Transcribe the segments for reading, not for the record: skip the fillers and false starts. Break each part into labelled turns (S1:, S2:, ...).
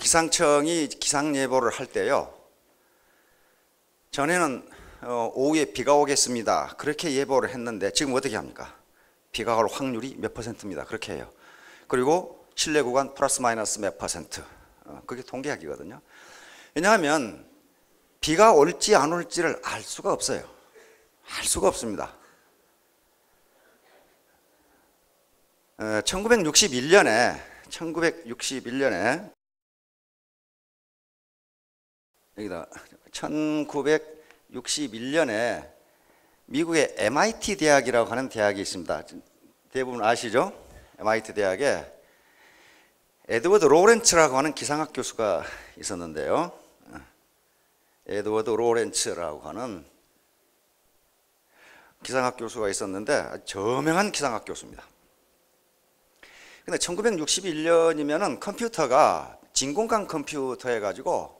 S1: 기상청이 기상예보를 할 때요, 전에는 오후에 비가 오겠습니다 그렇게 예보를 했는데 지금 어떻게 합니까? 비가 올 확률이 몇 %입니다 그렇게 해요. 그리고 실내 구간 플러스 마이너스 몇 %, 그게 통계학이거든요. 왜냐하면 비가 올지 안 올지를 알 수가 없어요. 알 수가 없습니다. 1961년에 여기다 1961년에 미국의 MIT 대학이라고 하는 대학이 있습니다. 대부분 아시죠? MIT 대학에 에드워드 로렌츠라고 하는 기상학 교수가 있었는데요. 에드워드 로렌츠라고 하는 기상학 교수가 있었는데 저명한 기상학 교수입니다. 근데 1961년이면은 컴퓨터가 진공관 컴퓨터 해가지고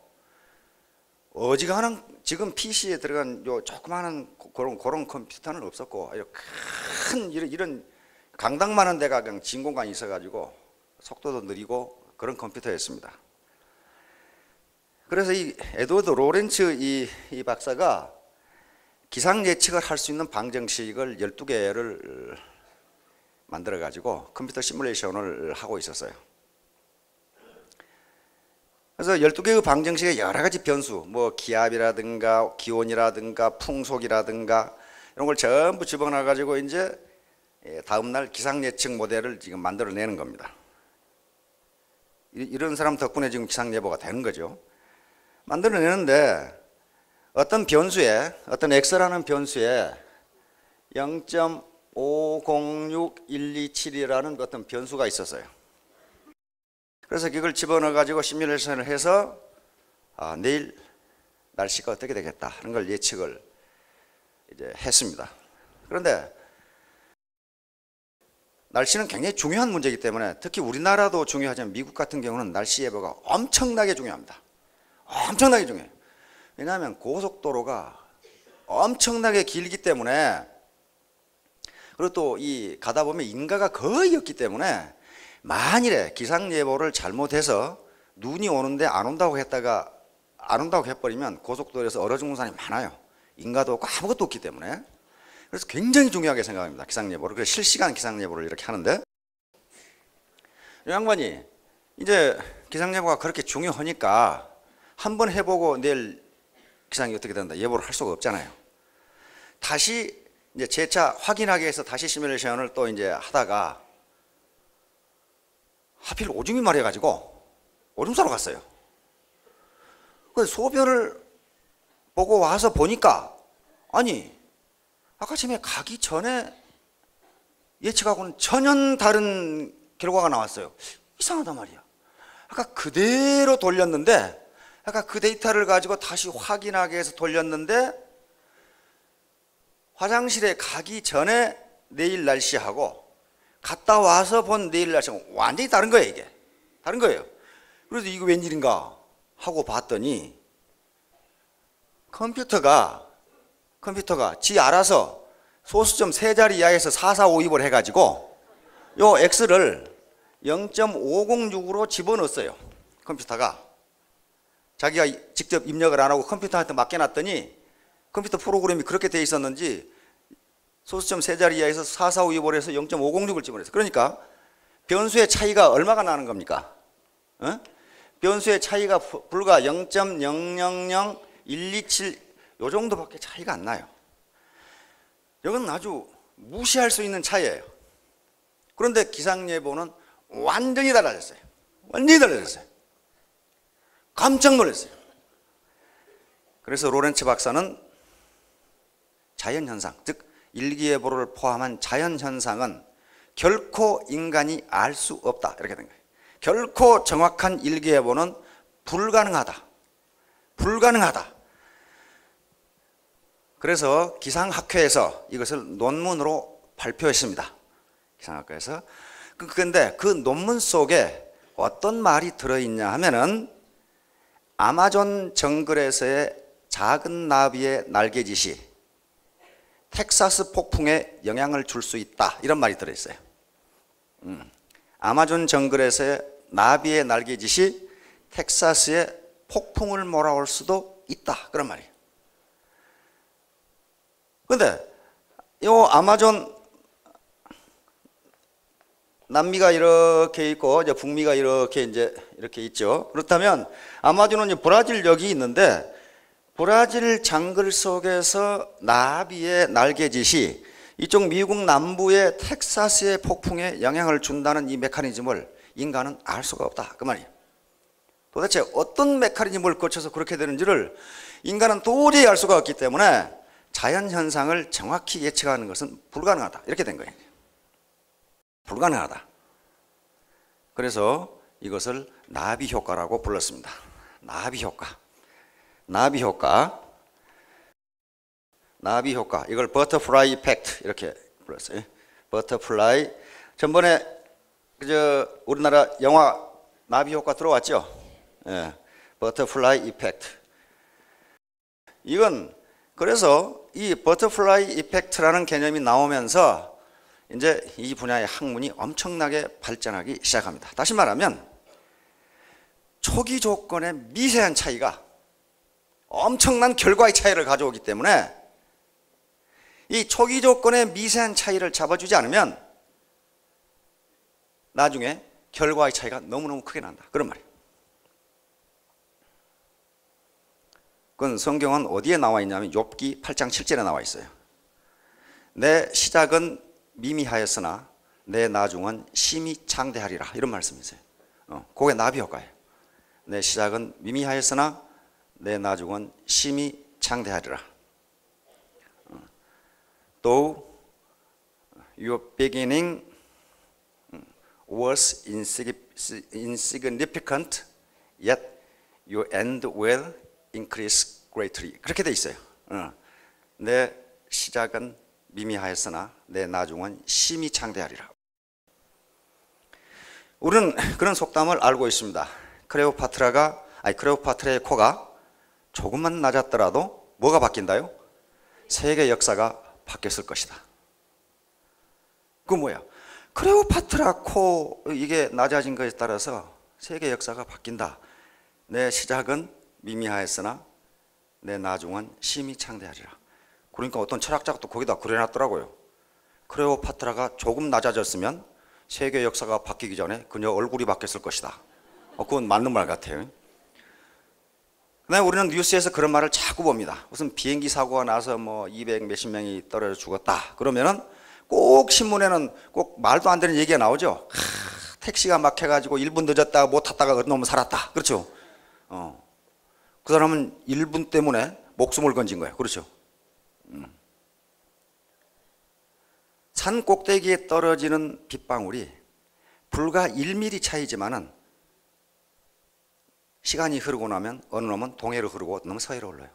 S1: 어지간한 지금 PC에 들어간 요 조그마한 그런 컴퓨터는 없었고 큰 이런 강당만한 데가 그냥 진공관이 있어가지고 속도도 느리고 그런 컴퓨터였습니다. 그래서 이 에드워드 로렌츠 이 박사가 기상 예측을 할 수 있는 방정식을 12개를 만들어 가지고 컴퓨터 시뮬레이션을 하고 있었어요. 그래서 12개의 방정식의 여러 가지 변수, 뭐 기압이라든가 기온이라든가 풍속이라든가 이런 걸 전부 집어넣어 가지고 이제 다음날 기상 예측 모델을 지금 만들어 내는 겁니다. 이런 사람 덕분에 지금 기상 예보가 되는 거죠. 만들어 내는데 어떤 변수에, 어떤 x라는 변수에 0.506127이라는 어떤 변수가 있었어요. 그래서 이걸 집어넣어 가지고 시뮬레이션을 해서 내일 날씨가 어떻게 되겠다 하는 걸 예측을 이제 했습니다. 그런데 날씨는 굉장히 중요한 문제이기 때문에 특히 우리나라도 중요하지만 미국 같은 경우는 날씨 예보가 엄청나게 중요합니다. 엄청나게 중요해요. 왜냐하면 고속도로가 엄청나게 길기 때문에, 그리고 또 가다 보면 인가가 거의 없기 때문에 만일에 기상 예보를 잘못해서 눈이 오는데 안 온다고 했다가 안 온다고 해버리면 고속도로에서 얼어 죽는 사람이 많아요. 인가도 없고 아무것도 없기 때문에. 그래서 굉장히 중요하게 생각합니다, 기상 예보를. 그래서 실시간 기상 예보를 이렇게 하는데, 이 양반이 이제 기상 예보가 그렇게 중요하니까 한번 해보고 내일 기상이 어떻게 된다 예보를 할 수가 없잖아요. 다시 이제 재차 확인하기 위해서 다시 시뮬레이션을 또 이제 하다가 하필 오줌이 마려가지고 오줌 싸러 갔어요. 그래서 소변을 보고 와서 보니까 아니 아까 처음에 가기 전에 예측하고는 전혀 다른 결과가 나왔어요. 이상하단 말이야. 아까 그대로 돌렸는데, 아까 그 데이터를 가지고 다시 확인하기 위해서 돌렸는데 화장실에 가기 전에 내일 날씨하고 갔다 와서 본 내일 날씨하고 완전히 다른 거예요. 이게 다른 거예요. 그래서 이거 웬일인가 하고 봤더니 컴퓨터가 지 알아서 소수점 세 자리 이하에서 4452을 해가지고 요 X를 0.506으로 집어넣었어요. 컴퓨터가 자기가 직접 입력을 안 하고 컴퓨터한테 맡겨놨더니 컴퓨터 프로그램이 그렇게 돼 있었는지 소수점 세 자리 이하에서 4452을 해서 0.506을 집어넣었어요. 그러니까 변수의 차이가 얼마가 나는 겁니까? 변수의 차이가 불과 0.000127 요 정도밖에 차이가 안 나요. 이건 아주 무시할 수 있는 차이예요. 그런데 기상예보는 완전히 달라졌어요. 완전히 달라졌어요. 깜짝 놀랐어요. 그래서 로렌츠 박사는 자연현상, 즉 일기예보를 포함한 자연현상은 결코 인간이 알 수 없다 이렇게 된 거예요. 결코 정확한 일기예보는 불가능하다. 그래서 기상학회에서 이것을 논문으로 발표했습니다. 기상학회에서. 그런데 그 논문 속에 어떤 말이 들어있냐 하면은 아마존 정글에서의 작은 나비의 날개짓이 텍사스 폭풍에 영향을 줄 수 있다 이런 말이 들어있어요. 아마존 정글에서의 나비의 날개짓이 텍사스에 폭풍을 몰아올 수도 있다, 그런 말이에요. 근데 요 아마존 남미가 이렇게 있고 이제 북미가 이렇게 있죠. 그렇다면 아마존은 브라질 여기 있는데, 브라질 정글 속에서 나비의 날개짓이 이쪽 미국 남부의 텍사스의 폭풍에 영향을 준다는 이 메커니즘을 인간은 알 수가 없다, 그 말이에요. 도대체 어떤 메커니즘을 거쳐서 그렇게 되는지를 인간은 도저히 알 수가 없기 때문에 자연현상을 정확히 예측하는 것은 불가능하다, 이렇게 된 거예요. 불가능하다. 그래서 이것을 나비 효과라고 불렀습니다. 나비 효과. 나비 효과. 나비 효과. 이걸 버터플라이 이펙트 이렇게 불렀어요. 버터플라이. 전번에 우리나라 영화 나비 효과 들어왔죠? 예. 버터플라이 이펙트. 이건 그래서 이 버터플라이 이펙트라는 개념이 나오면서 이제 이 분야의 학문이 엄청나게 발전하기 시작합니다. 다시 말하면 초기 조건의 미세한 차이가 엄청난 결과의 차이를 가져오기 때문에 이 초기 조건의 미세한 차이를 잡아주지 않으면 나중에 결과의 차이가 너무너무 크게 난다, 그런 말이에요. 그건 성경은 어디에 나와 있냐면 욥기 8장 7절에 나와 있어요. 내 시작은 미미하였으나 내 나중은 심히 창대하리라, 이런 말씀이 있어요. 그게 나비 효과예요. 내 시작은 미미하였으나 내 나중은 심히 창대하리라. Though your beginning was insignificant, yet your end will increase greatly. 그렇게 돼 있어요. 내 시작은 미미하였으나 내 나중은 심히 창대하리라. 우리는 그런 속담을 알고 있습니다. 크레오파트라의 코가 조금만 낮았더라도 뭐가 바뀐다요? 세계 역사가 바뀌었을 것이다. 그 뭐야? 크레오파트라 코 이게 낮아진 것에 따라서 세계 역사가 바뀐다. 내 시작은 미미하였으나 내 나중은 심히 창대하리라. 그러니까 어떤 철학자가 또 거기다 그려놨더라고요. 크레오파트라가 조금 낮아졌으면 세계 역사가 바뀌기 전에 그녀 얼굴이 바뀌었을 것이다. 그건 맞는 말 같아요. 그다음에 우리는 뉴스에서 그런 말을 자꾸 봅니다. 무슨 비행기 사고가 나서 뭐 200 몇십 명이 떨어져 죽었다. 그러면은 꼭 신문에는 꼭 말도 안 되는 얘기가 나오죠. 택시가 막혀가지고 1분 늦었다가 못 탔다가 너무 살았다. 그렇죠. 그 사람은 1분 때문에 목숨을 건진 거예요. 그렇죠. 산 꼭대기에 떨어지는 빗방울이 불과 1mm 차이지만은 시간이 흐르고 나면 어느 놈은 동해로 흐르고 어떤 놈은 서해로 흘러요.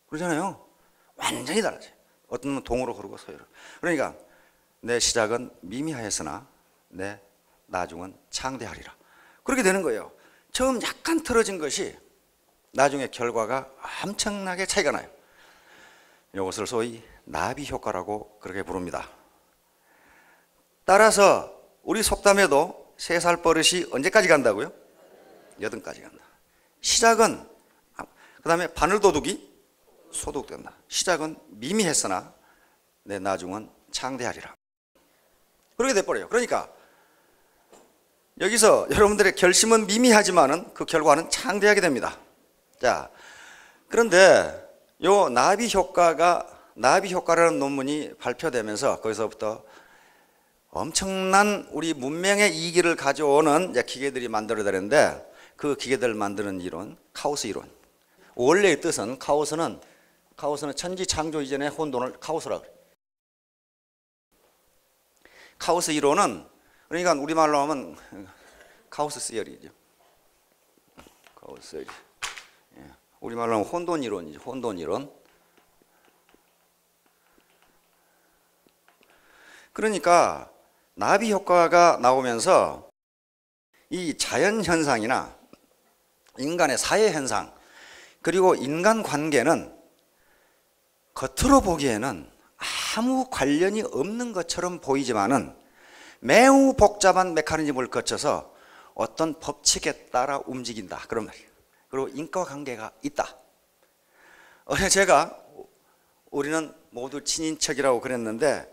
S1: 그러잖아요. 완전히 달라져요. 어떤 놈은 동으로 흐르고 서해로. 그러니까 내 시작은 미미하였으나 내 나중은 창대하리라. 그렇게 되는 거예요. 처음 약간 틀어진 것이 나중에 결과가 엄청나게 차이가 나요. 이것을 소위 나비 효과라고 그렇게 부릅니다. 따라서 우리 속담에도 3살 버릇이 언제까지 간다고요? 8까지 간다. 시작은, 그 다음에 바늘도둑이 소독된다. 시작은 미미했으나 내 나중은 창대하리라. 그렇게 돼버려요. 그러니까 여기서 여러분들의 결심은 미미하지만은 그 결과는 창대하게 됩니다. 자, 그런데 요 나비 효과라는 논문이 발표되면서 거기서부터 엄청난 우리 문명의 이기를 가져오는 기계들이 만들어지는데, 그 기계들을 만드는 이론, 카오스 이론. 원래의 뜻은 카오스는 천지 창조 이전의 혼돈을 카오스라고 그래요. 카오스 이론은 그러니까 우리말로 하면 카오스 시어리죠. 카오스 시어리. 우리말로 하면 혼돈 이론이죠. 혼돈 이론. 그러니까 나비 효과가 나오면서 이 자연 현상이나 인간의 사회 현상 그리고 인간 관계는 겉으로 보기에는 아무 관련이 없는 것처럼 보이지만은 매우 복잡한 메커니즘을 거쳐서 어떤 법칙에 따라 움직인다 그런 말이에요. 그리고 인과관계가 있다. 제가 우리는 모두 친인척이라고 그랬는데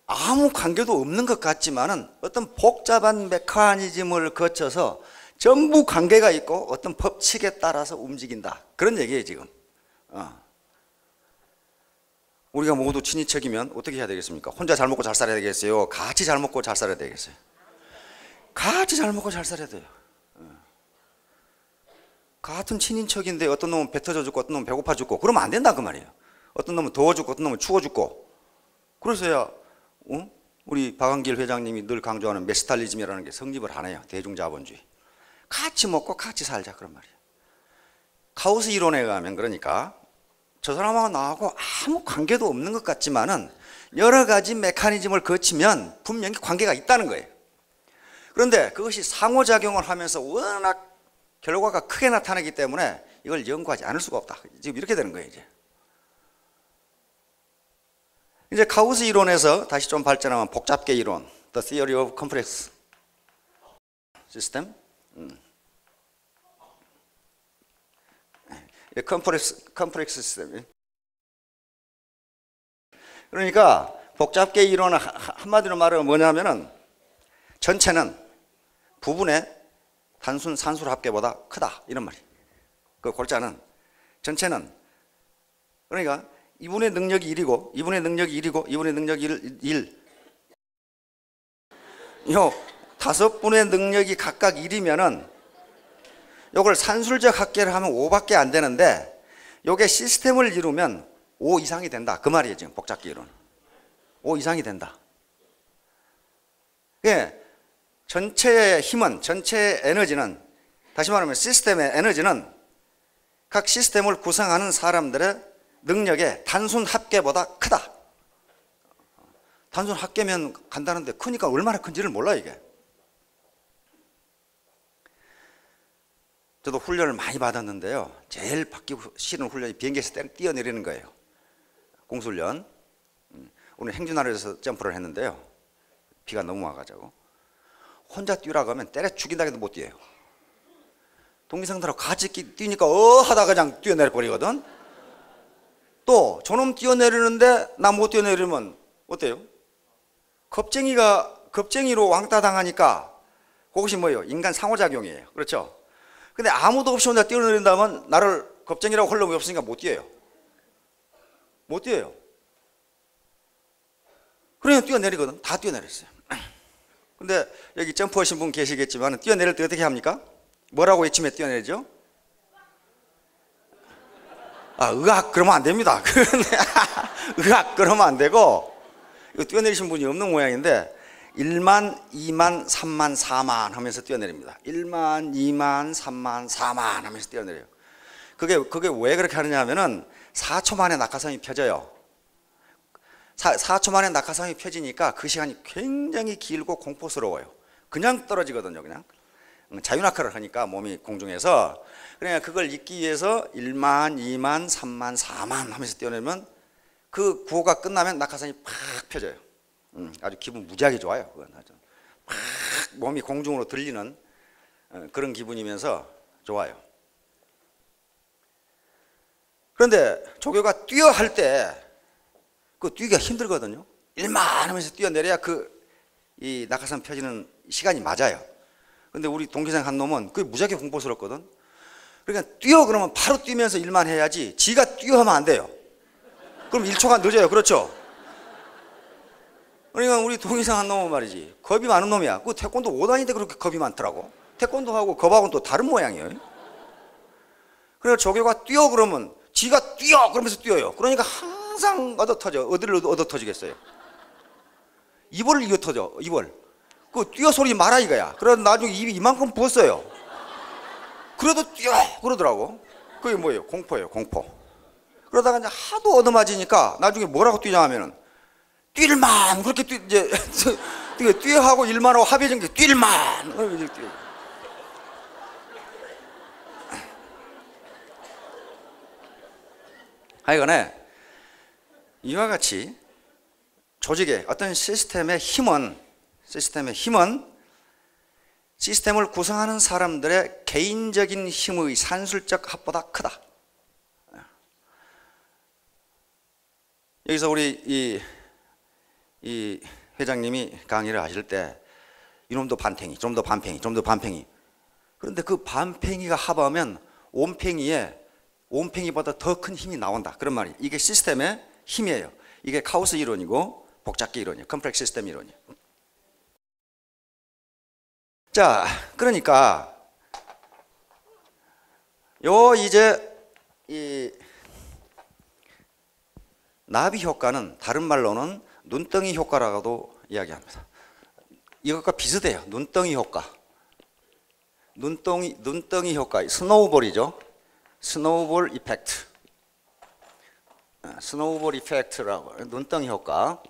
S1: 아무 관계도 없는 것 같지만은 어떤 복잡한 메커니즘을 거쳐서 전부 관계가 있고 어떤 법칙에 따라서 움직인다 그런 얘기예요 지금. 우리가 모두 친인척이면 어떻게 해야 되겠습니까? 혼자 잘 먹고 잘 살아야 되겠어요? 같이 잘 먹고 잘 살아야 되겠어요? 같이 잘 먹고 잘 살아야 돼요. 같은 친인척인데 어떤 놈은 배 터져 죽고 어떤 놈은 배고파 죽고 그러면 안 된다 그 말이에요. 어떤 놈은 더워 죽고 어떤 놈은 추워 죽고. 그래서야 우리 박한길 회장님이 늘 강조하는 메스탈리즘이라는 게 성립을 하네요. 대중자본주의. 같이 먹고 같이 살자 그런 말이에요. 카우스 이론에 의하면 그러니까 저 사람하고 나하고 아무 관계도 없는 것 같지만은 여러 가지 메커니즘을 거치면 분명히 관계가 있다는 거예요. 그런데 그것이 상호작용을 하면서 워낙 결과가 크게 나타나기 때문에 이걸 연구하지 않을 수가 없다. 지금 이렇게 되는 거예요 이제 카우스 이론에서 다시 좀 발전하면 복잡계 이론, The Theory of Complex System. 컴플렉스 시스템. 그러니까 복잡계 이론은 한마디로 말하면 뭐냐면은 전체는 부분의 단순 산술 합계보다 크다 이런 말이에요. 그 골자는 전체는 그러니까 이분의 능력이 1이고 이분의 능력이 1이고 이분의 능력이 1. 요 5분의 능력이 각각 1이면은 요걸 산술적 합계를 하면 5밖에 안 되는데 요게 시스템을 이루면 5 이상이 된다 그 말이에요 지금 복잡계 이론. 5 이상이 된다. 예, 전체의 힘은, 전체의 에너지는, 다시 말하면 시스템의 에너지는 각 시스템을 구성하는 사람들의 능력의 단순 합계보다 크다. 단순 합계면 간다는데 크니까 얼마나 큰지를 몰라 이게. 저도 훈련을 많이 받았는데요. 제일 받기 싫은 훈련이 비행기에서 뛰어내리는 거예요. 공수훈련. 오늘 행주나루에서 점프를 했는데요. 비가 너무 와가지고 혼자 뛰라고 하면 때려 죽인다 해도 못 뛰어요. 동기생들하고 같이 뛰니까 하다가 그냥 뛰어내려 버리거든. 또 저놈 뛰어내리는데 나 못 뛰어내리면 어때요? 겁쟁이로 왕따 당하니까 그것이 뭐예요? 인간 상호작용이에요. 그렇죠? 근데 아무도 없이 혼자 뛰어내린다면 나를 겁쟁이라고 할 놈이 없으니까 못 뛰어요. 못 뛰어요. 그러니까 뛰어내리거든. 다 뛰어내렸어요. 근데 여기 점프하신 분 계시겠지만 뛰어내릴 때 어떻게 합니까? 뭐라고 외치며 뛰어내리죠? 의학 그러면 안 됩니다. 의학 그러면 안 되고 이거 뛰어내리신 분이 없는 모양인데 1만, 2만, 3만, 4만 하면서 뛰어내립니다. 1만, 2만, 3만, 4만 하면서 뛰어내려요. 그게 왜 그렇게 하느냐 하면은 4초 만에 낙하산이 펴져요. 4초 만에 낙하산이 펴지니까 그 시간이 굉장히 길고 공포스러워요. 그냥 떨어지거든요. 그냥 자유낙하를 하니까 몸이 공중에서. 그러니까 그걸 잊기 위해서 1만, 2만, 3만, 4만 하면서 뛰어내면 그 구호가 끝나면 낙하산이 팍 펴져요. 아주 기분 무지하게 좋아요. 그건 아주 팍 몸이 공중으로 들리는 그런 기분이면서 좋아요. 그런데 조교가 뛰어 할 때 그 뛰기가 힘들거든요. 1만 하면서 뛰어내려야 이 낙하산 펴지는 시간이 맞아요. 근데 우리 동기생 한 놈은 그게 무지하게 공포스럽거든. 그러니까 뛰어 그러면 바로 뛰면서 1만 해야지 지가 뛰어 하면 안 돼요. 그럼 1초가 늦어요. 그렇죠? 그러니까 우리 동기생 한 놈은 말이지 겁이 많은 놈이야. 그 태권도 5단인데 그렇게 겁이 많더라고. 태권도하고 겁하고는 또 다른 모양이에요. 그래서 조교가 뛰어 그러면 지가 뛰어 그러면서 뛰어요. 그러니까 항상 어디를 얻어 터지겠어요? 입을 이어 터져. 입을. 그 뛰어 소리 마라 이거야. 그래서 나중에 입이 이만큼 부었어요. 그래도 뛰어 그러더라고. 그게 뭐예요? 공포예요. 공포. 그러다가 이제 하도 얻어맞으니까 나중에 뭐라고 뛰냐 하면은 뛸만 그렇게 이제 뛰어하고 일만하고 합해진 게 뛸만. 하여간에 이와 같이 조직의 어떤 시스템의 힘은 시스템을 구성하는 사람들의 개인적인 힘의 산술적 합보다 크다. 여기서 우리 이 회장님이 강의를 하실 때 이놈도 반팽이, 좀 더 반팽이, 좀 더 반팽이. 그런데 그 반팽이가 합하면 온팽이보다 더 큰 힘이 나온다. 그런 말이. 이게 시스템의 힘이에요. 이게 카오스 이론이고 복잡기 이론이에요. 컴플렉스 시스템 이론이에요. 자, 그러니까 이제 이 나비 효과는 다른 말로는 눈덩이 효과라고도 이야기합니다. 이것과 비슷해요. 눈덩이 효과. 눈덩이 효과. 스노우볼이죠. 스노우볼 이펙트. 스노우볼 이펙트라고. 눈덩이 효과.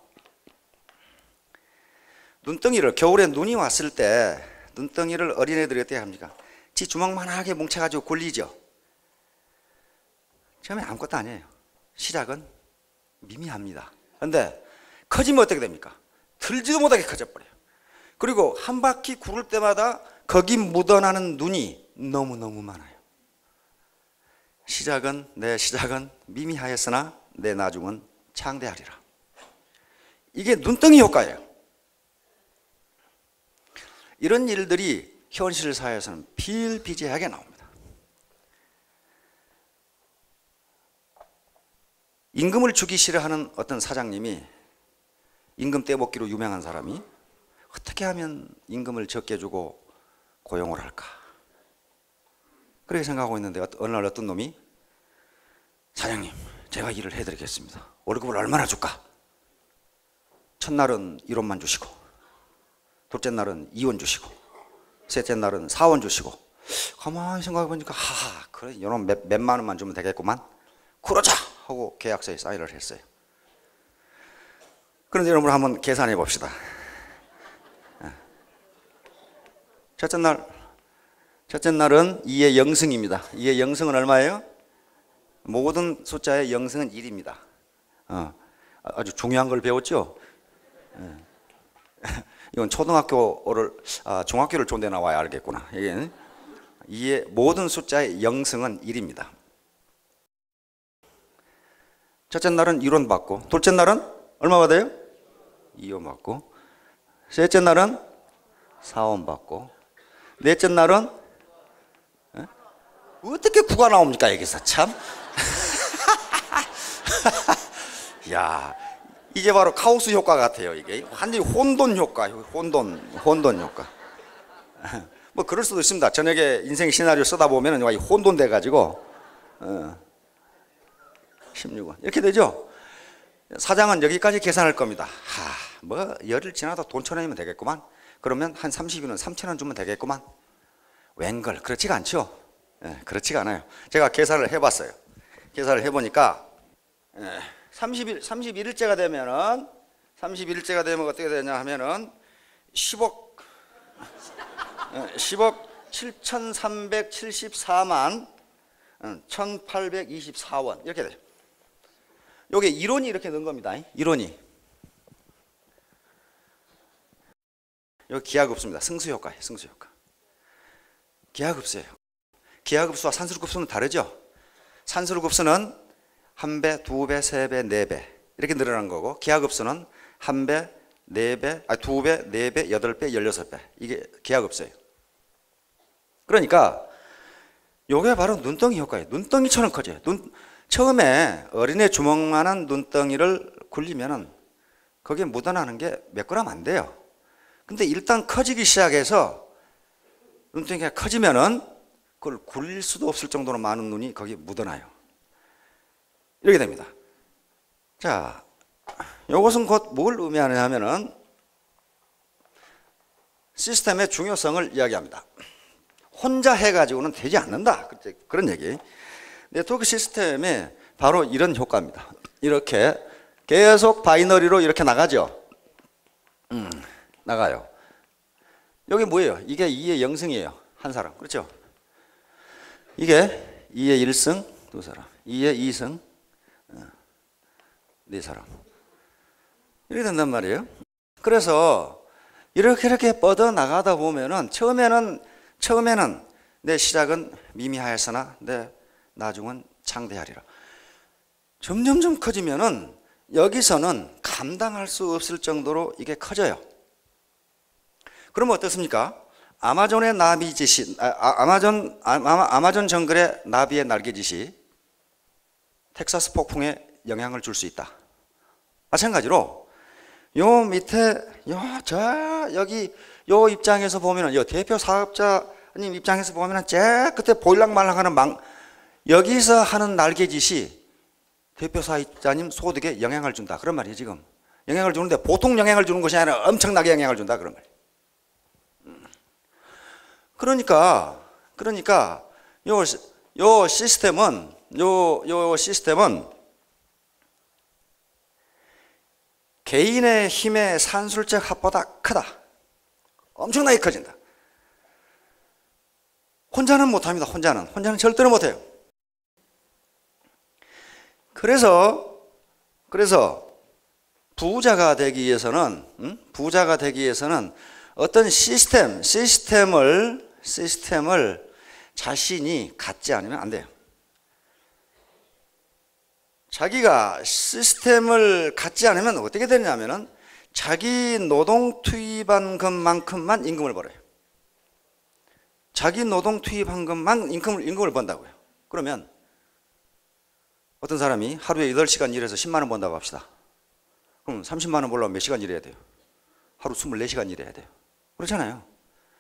S1: 눈덩이를 겨울에 눈이 왔을 때 눈덩이를 어린애들이 어떻게 합니까? 지 주먹만하게 뭉쳐가지고 굴리죠. 처음에 아무것도 아니에요. 시작은 미미합니다. 그런데 커지면 어떻게 됩니까? 들지도 못하게 커져버려요. 그리고 한 바퀴 구를 때마다 거기 묻어나는 눈이 너무너무 많아요. 내 시작은 미미하였으나 내 나중은 창대하리라. 이게 눈덩이 효과예요. 이런 일들이 현실 사회에서는 비일비재하게 나옵니다. 임금을 주기 싫어하는 어떤 사장님이, 임금 떼먹기로 유명한 사람이 어떻게 하면 임금을 적게 주고 고용을 할까? 그렇게 생각하고 있는데 어느 날 어떤 놈이, 사장님, 제가 일을 해드리겠습니다. 월급을 얼마나 줄까? 첫날은 1원만 주시고, 둘째 날은 2원 주시고, 셋째 날은 4원 주시고. 가만히 생각해 보니까 그래, 이런 몇만 원만 주면 되겠구만. 그러자 하고 계약서에 사인을 했어요. 그런데 여러분 한번 계산해 봅시다. 첫째 날은 2의 영승입니다. 2의 영승은 얼마예요? 모든 숫자의 영승은 1입니다. 아주 중요한 걸 배웠죠? 이건 중학교를 존대 나와야 알겠구나. 이게 2의 모든 숫자의 영승은 1입니다. 첫째 날은 1원 받고, 둘째 날은 얼마 받아요? 2원 받고, 셋째 날은 4원 받고, 넷째 날은 어떻게 9가 나옵니까 여기서 참. 야, 이게 바로 카오스 효과 같아요. 이게 완전히 혼돈 효과, 혼돈 효과. 뭐 그럴 수도 있습니다. 저녁에 인생 시나리오 쓰다 보면은 혼돈 돼가지고 16원 이렇게 되죠. 사장은 여기까지 계산할 겁니다. 뭐 열흘 지나도 돈 1,000원이면 되겠구만. 그러면 한 30일은 3,000원 주면 되겠구만. 웬걸, 그렇지가 않죠. 그렇지가 않아요. 제가 계산을 해봤어요. 계산을 해보니까 31일째가 되면 어떻게 되냐 하면은 10억 7,374만 1,824원 이렇게 돼요. 요게 1원이 이렇게 는 겁니다. 1원이. 여기 기하급수입니다. 승수효과예요. 승수효과. 기하급수예요. 기하급수와 산술급수는 다르죠. 산술급수는 1배, 2배, 3배, 4배 이렇게 늘어난 거고, 기하급수는 1배, 4배, 2배, 4배, 8배, 16배. 이게 기하급수예요. 그러니까 요게 바로 눈덩이 효과예요. 눈덩이처럼 커져요. 처음에 어린애 주먹만한 눈덩이를 굴리면은 거기에 묻어나는 게 몇 그램 안 돼요. 근데 일단 커지기 시작해서 눈덩이가 커지면은 그걸 굴릴 수도 없을 정도로 많은 눈이 거기에 묻어나요. 이렇게 됩니다. 자, 이것은 곧 뭘 의미하느냐 하면은 시스템의 중요성을 이야기합니다. 혼자 해가지고는 되지 않는다. 그런 얘기. 네트워크 시스템에 바로 이런 효과입니다. 이렇게 계속 바이너리로 이렇게 나가죠. 나가요. 여기 뭐예요? 이게 2의 영승이에요. 한 사람. 그렇죠? 이게 2의 1승 두 사람, 2의 2승 네 사람. 이렇게 된단 말이에요. 그래서 이렇게 뻗어 나가다 보면은 처음에는 내 시작은 미미하였으나 내 나중은 창대하리라. 점점점 커지면은 여기서는 감당할 수 없을 정도로 이게 커져요. 그러면 어떻습니까? 아마존의 나비짓이 아마존 정글의 나비의 날개짓이 텍사스 폭풍에 영향을 줄 수 있다. 마찬가지로 요 밑에 여기 요 입장에서 보면은 요 대표 사업자님 입장에서 보면은 제 끝에 보일락말락하는 여기서 하는 날개짓이 대표 사업자님 소득에 영향을 준다. 그런 말이에요. 지금 영향을 주는데 보통 영향을 주는 것이 아니라 엄청나게 영향을 준다. 그런 말이에요. 그러니까 요 시스템은 개인의 힘의 산술적 합보다 크다. 엄청나게 커진다. 혼자는 못합니다. 혼자는 절대로 못해요. 그래서 부자가 되기 위해서는 어떤 시스템을 자신이 갖지 않으면 안 돼요. 자기가 시스템을 갖지 않으면 어떻게 되냐면은 자기 노동 투입한 것만큼만 임금을 벌어요. 자기 노동 투입한 것만 임금을 번다고요. 그러면 어떤 사람이 하루에 8시간 일해서 10만 원 번다고 합시다. 그럼 30만 원 벌려면 몇 시간 일해야 돼요? 하루 24시간 일해야 돼요. 그렇잖아요.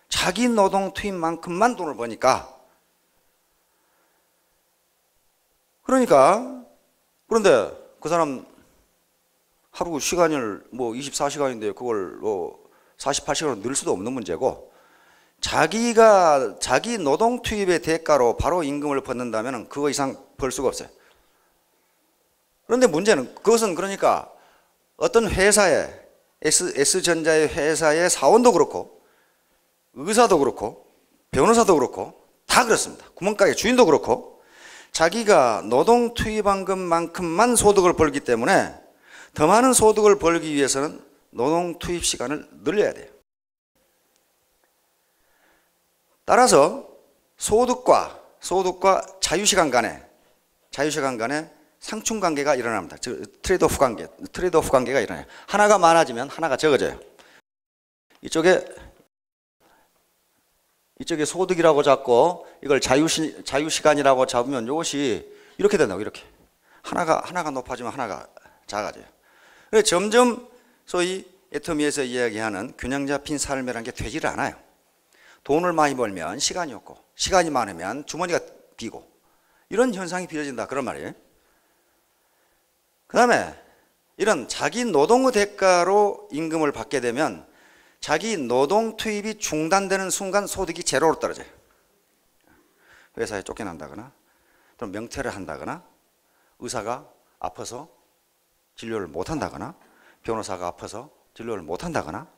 S1: 자기 노동 투입만큼만 돈을 버니까. 그런데 그 사람 하루 시간을 24시간인데 그걸 48시간으로 늘 수도 없는 문제고, 자기 노동 투입의 대가로 바로 임금을 받는다면 그거 이상 벌 수가 없어요. 그런데 문제는 그것은 그러니까 어떤 회사에 S전자의 회사의 사원도 그렇고 의사도 그렇고 변호사도 그렇고 다 그렇습니다. 구멍가게 주인도 그렇고 자기가 노동 투입한 것만큼만 소득을 벌기 때문에 더 많은 소득을 벌기 위해서는 노동 투입 시간을 늘려야 돼요. 따라서 소득과 자유시간 간에 상충관계가 일어납니다. 트레이드오프 관계가 일어나요. 하나가 많아지면 하나가 적어져요. 이쪽에 소득이라고 잡고 이걸 자유시간이라고 잡으면 이것이 이렇게 된다고. 이렇게 하나가 높아지면 하나가 작아져요. 그래서 점점 소위 애터미에서 이야기하는 균형 잡힌 삶이라는 게 되지를 않아요. 돈을 많이 벌면 시간이 없고 시간이 많으면 주머니가 비고 이런 현상이 빚어진다. 그런 말이에요. 그 다음에 이런 자기 노동의 대가로 임금을 받게 되면 자기 노동 투입이 중단되는 순간 소득이 제로로 떨어져요. 회사에 쫓겨난다거나 또는 명퇴를 한다거나 의사가 아파서 진료를 못한다거나 변호사가 아파서 진료를 못한다거나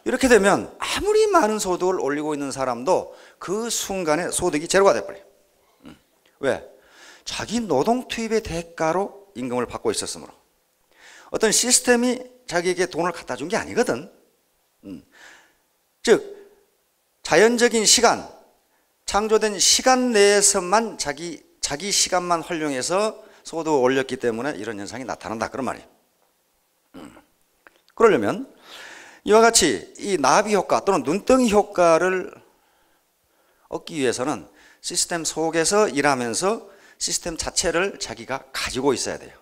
S1: 이렇게 되면 아무리 많은 소득을 올리고 있는 사람도 그 순간에 소득이 제로가 돼버려요. 왜? 자기 노동 투입의 대가로 임금을 받고 있었으므로. 어떤 시스템이 자기에게 돈을 갖다 준 게 아니거든. 즉 자연적인 시간, 창조된 시간 내에서만 자기 시간만 활용해서 소득을 올렸기 때문에 이런 현상이 나타난다. 그런 말이에요. 그러려면 이와 같이 이 나비 효과 또는 눈덩이 효과를 얻기 위해서는 시스템 속에서 일하면서 시스템 자체를 자기가 가지고 있어야 돼요.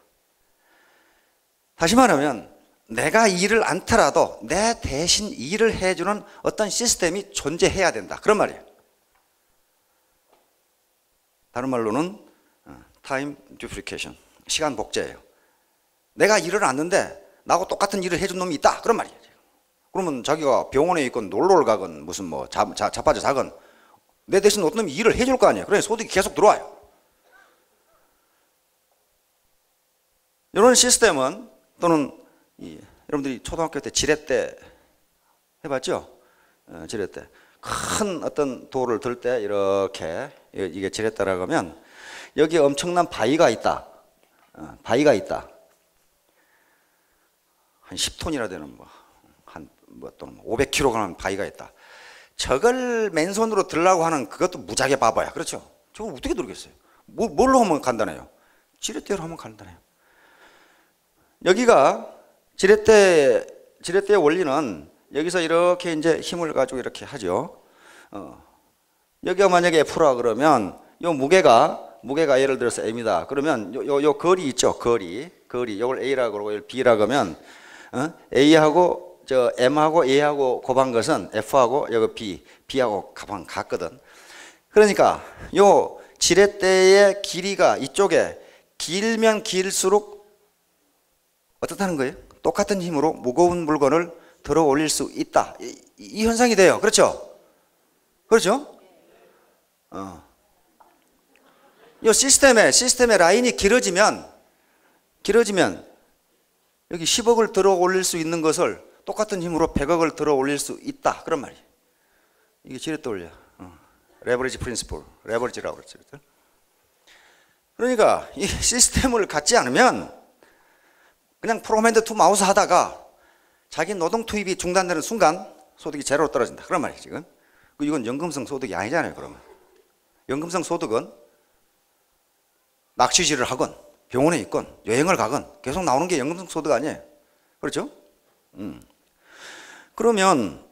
S1: 다시 말하면 내가 일을 않더라도 내 대신 일을 해주는 어떤 시스템이 존재해야 된다. 그런 말이에요. 다른 말로는 타임 듀플리케이션, 시간 복제예요. 내가 일을 않는데 나하고 똑같은 일을 해준 놈이 있다. 그런 말이에요. 그러면 자기가 병원에 있건 놀러를 가건 무슨 자빠져 자건 내 대신 어떤 놈이 일을 해줄 거 아니에요. 그러니 소득이 계속 들어와요. 이런 시스템은 또는 여러분들이 초등학교 때 지렛대 해봤죠? 지렛대. 큰 어떤 돌을 들 때 이렇게 이게 지렛대라고 하면 여기에 엄청난 바위가 있다. 한 10톤이나 되는 뭐 또는 500kg 바위가 있다. 저걸 맨손으로 들라고 하는 그것도 무지하게 바보야. 그렇죠? 저걸 어떻게 들겠어요? 뭘로 하면 간단해요? 지렛대로 하면 간단해요. 여기가 지렛대의 원리는 여기서 이렇게 이제 힘을 가지고 이렇게 하죠. 여기가 만약에 F라 그러면 요 무게가 예를 들어서 M이다. 그러면 요 거리 있죠. 거리. 요걸 A라고 그러고 이걸 B라고 하면 A하고 저 M하고 A하고 곱한 것은 F하고 여기 B하고 곱한 같거든. 그러니까 요 지렛대의 길이가 이쪽에 길면 길수록 어떻다는 거예요? 똑같은 힘으로 무거운 물건을 들어 올릴 수 있다. 이 현상이 돼요. 그렇죠? 그렇죠? 이 시스템의 라인이 길어지면 여기 10억을 들어 올릴 수 있는 것을 똑같은 힘으로 100억을 들어 올릴 수 있다. 그런 말이에요. 이게 지렛대 원리야. 레버리지 프린시플. 레버리지라고 그랬죠. 그러니까 이 시스템을 갖지 않으면 그냥 프로그램 투 마우스 하다가 자기 노동 투입이 중단되는 순간 소득이 제로로 떨어진다. 그런 말이에요, 지금. 이건 연금성 소득이 아니잖아요, 그러면. 연금성 소득은 낚시질을 하건 병원에 있건 여행을 가건 계속 나오는 게 연금성 소득 아니에요. 그렇죠? 그러면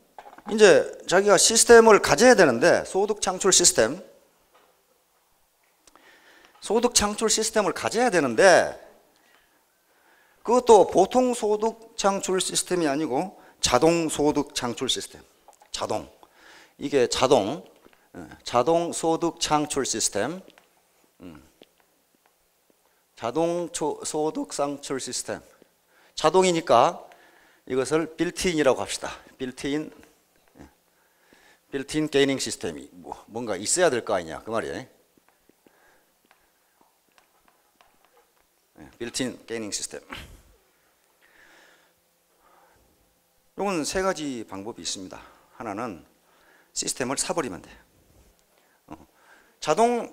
S1: 이제 자기가 시스템을 가져야 되는데 소득 창출 시스템을 가져야 되는데 그것도 보통 소득 창출 시스템이 아니고 자동 소득 창출 시스템. 이게 자동 소득 창출 시스템. 자동 소득 창출 시스템. 자동이니까 이것을 빌트인이라고 합시다. 빌트인 게이닝 시스템이 뭔가 있어야 될 거 아니냐 그 말이에요. 빌트인 게이닝 시스템. 이건 세 가지 방법이 있습니다. 하나는 시스템을 사버리면 돼요. 자동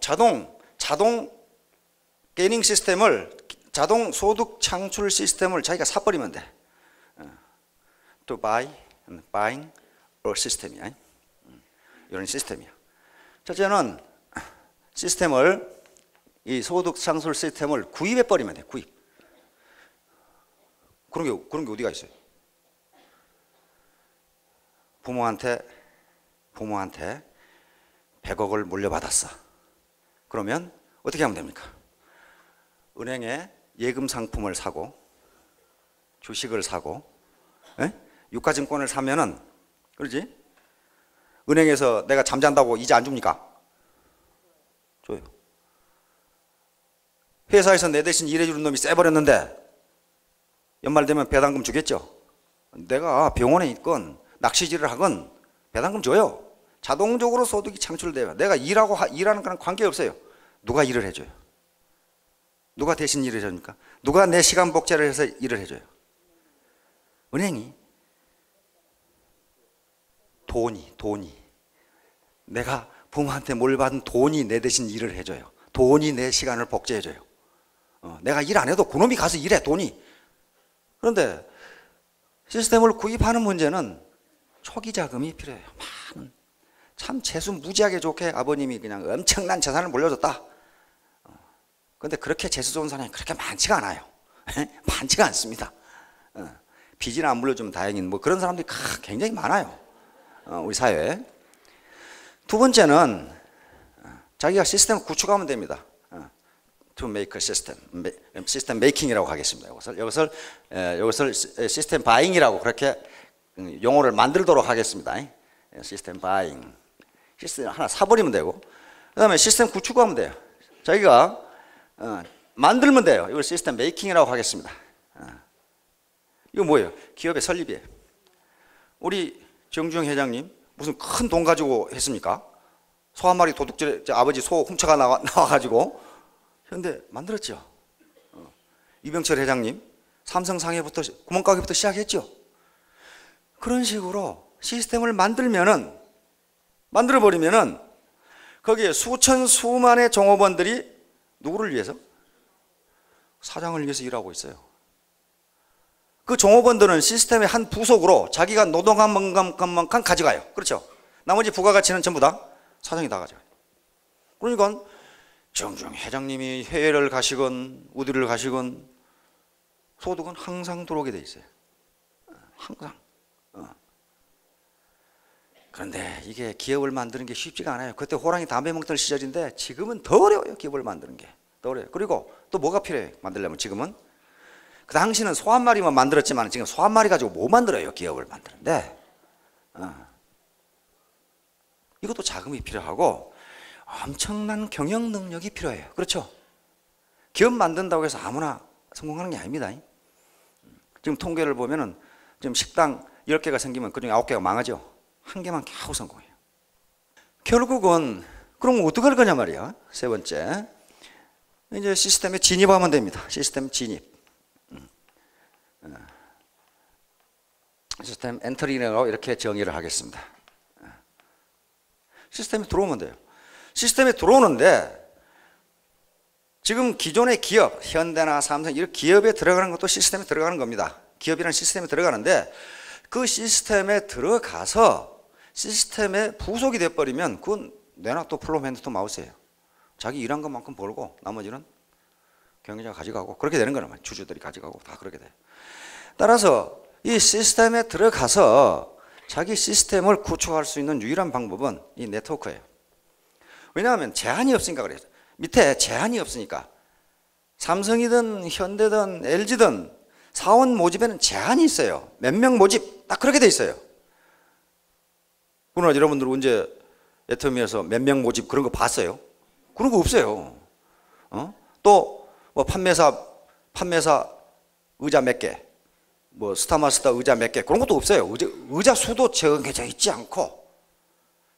S1: 게이닝 시스템을, 자동 소득 창출 시스템을 자기가 사버리면 돼. To buy, buying or 시스템이야. 이런 시스템이야. 첫째는 이 소득 창출 시스템을 구입해버리면 돼. 구입. 그런 게 어디가 있어요? 부모한테 100억을 물려받았어. 그러면 어떻게 하면 됩니까? 은행에 예금 상품을 사고 주식을 사고 유가증권을 사면은 그러지? 은행에서 내가 잠잔다고 이자 안 줍니까? 줘요. 회사에서 내 대신 일해주는 놈이 쎄버렸는데 연말 되면 배당금 주겠죠? 내가 병원에 있건 낚시질을 하건 배당금 줘요. 자동적으로 소득이 창출돼요. 내가 일하는 거랑 관계없어요. 누가 일을 해줘요? 누가 대신 일을 해줍니까? 누가 내 시간 복제를 해서 일을 해줘요? 은행이. 돈이 내가 부모한테 몰받은 돈이 내 대신 일을 해줘요. 돈이 내 시간을 복제해줘요. 내가 일 안 해도 그놈이 가서 일해, 돈이. 그런데 시스템을 구입하는 문제는 초기 자금이 필요해요. 참 재수 무지하게 좋게 아버님이 그냥 엄청난 재산을 물려줬다. 그런데 그렇게 재수 좋은 사람이 그렇게 많지가 않아요. 많지가 않습니다. 빚이나 안 물려주면 다행인 뭐 그런 사람들이 굉장히 많아요. 우리 사회에. 두 번째는 자기가 시스템을 구축하면 됩니다. To make a system, 시스템 메이킹이라고 하겠습니다. 이것을 시스템 바잉이라고 그렇게 용어를 만들도록 하겠습니다. 시스템 바잉. 시스템 하나 사버리면 되고, 그 다음에 시스템 구축하면 돼요. 자기가 만들면 돼요. 이걸 시스템 메이킹이라고 하겠습니다. 이거 뭐예요? 기업의 설립이에요. 우리 정주영 회장님 무슨 큰 돈 가지고 했습니까? 소 한 마리 도둑질, 아버지 소 훔쳐가 나와가지고 현대 만들었죠. 이병철 회장님 삼성 상해부터 구멍가게부터 시작했죠. 그런 식으로 시스템을 만들어버리면은 거기에 수만의 종업원들이 누구를 위해서? 사장을 위해서 일하고 있어요. 그 종업원들은 시스템의 한 부속으로 자기가 노동한 것만큼 가져가요. 그렇죠? 나머지 부가가치는 전부 다 사장이 다 가져가요. 그러니까 정중 회장님이 해외를 가시건 어디를 가시건 소득은 항상 들어오게 돼 있어요. 항상. 그런데 이게 기업을 만드는 게 쉽지가 않아요. 그때 호랑이 담배 먹던 시절인데 지금은 더 어려워요. 기업을 만드는 게 더 어려워요. 그리고 또 뭐가 필요해요? 만들려면 지금은 그 당시는 소 한 마리만 만들었지만 지금 소 한 마리 가지고 못 만들어요. 기업을 만드는데 이것도 자금이 필요하고 엄청난 경영 능력이 필요해요. 그렇죠? 기업 만든다고 해서 아무나 성공하는 게 아닙니다. 지금 통계를 보면은 지금 식당 10개가 생기면 그중에 9개가 망하죠. 한 개만 겨우 성공해요. 결국은 그럼 어떻게 할 거냐 말이야. 세 번째, 이제 시스템에 진입하면 됩니다. 시스템 진입. 시스템 엔터링이라고 이렇게 정의를 하겠습니다. 시스템에 들어오면 돼요. 시스템에 들어오는데 지금 기존의 기업, 현대나 삼성 이런 기업에 들어가는 것도 시스템에 들어가는 겁니다. 기업이라는 시스템에 들어가는데 그 시스템에 들어가서 시스템에 부속이 돼버리면 그건 내놔 또 플럼 핸드 또 마우스예요. 자기 일한 것만큼 벌고 나머지는 경영자가 가져가고 그렇게 되는 거란 말이에요. 주주들이 가져가고 다 그렇게 돼요. 따라서 이 시스템에 들어가서 자기 시스템을 구축할 수 있는 유일한 방법은 이 네트워크예요. 왜냐하면 제한이 없으니까 그래요. 밑에 제한이 없으니까 삼성이든 현대든 LG든 사원 모집에는 제한이 있어요. 몇 명 모집 딱 그렇게 돼 있어요. 그러나 여러분들 언제 애터미에서 몇 명 모집 그런 거 봤어요? 그런 거 없어요. 또 뭐 판매사 의자 몇 개, 뭐 스타마스터 의자 몇 개 그런 것도 없어요. 의자 수도 정해져 있지 않고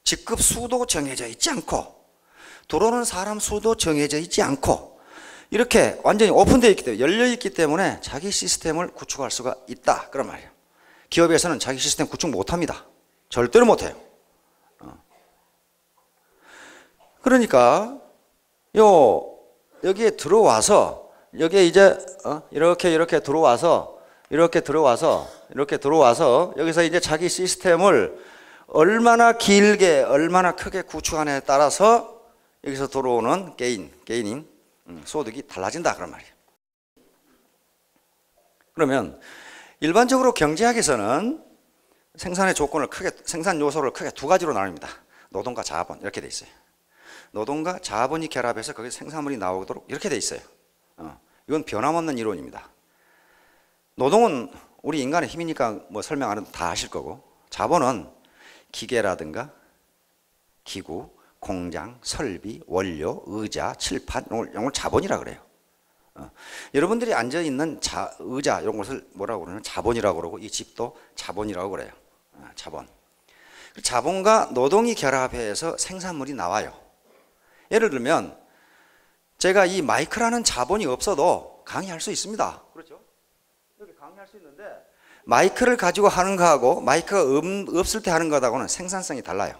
S1: 직급 수도 정해져 있지 않고 들어오는 사람 수도 정해져 있지 않고 이렇게 완전히 오픈되어 있기 때문에 열려 있기 때문에 자기 시스템을 구축할 수가 있다 그런 말이에요. 기업에서는 자기 시스템 구축 못합니다. 절대로 못해요. 그러니까 여기에 들어와서 여기에 이제 이렇게 들어와서 여기서 이제 자기 시스템을 얼마나 길게 얼마나 크게 구축하느냐에 따라서 여기서 들어오는 게이닝 소득이 달라진다 그런 말이에요. 그러면 일반적으로 경제학에서는 생산의 조건을 생산 요소를 크게 두 가지로 나눕니다. 노동과 자본 이렇게 돼 있어요. 노동과 자본이 결합해서 거기서 생산물이 나오도록 이렇게 돼 있어요. 이건 변함없는 이론입니다. 노동은 우리 인간의 힘이니까 뭐 설명 안 해도 다 아실 거고 자본은 기계라든가 기구, 공장, 설비, 원료, 의자, 칠판 이런 걸 자본이라 그래요. 여러분들이 앉아있는 의자 이런 것을 뭐라고 그러냐면 자본이라고 그러고 이 집도 자본이라고 그래요. 자본. 자본과 노동이 결합해서 생산물이 나와요. 예를 들면 제가 이 마이크라는 자본이 없어도 강의할 수 있습니다. 그렇죠? 여기 강의할 수 있는데 마이크를 가지고 하는 거하고 마이크가 없을 때 하는 거하고는 생산성이 달라요.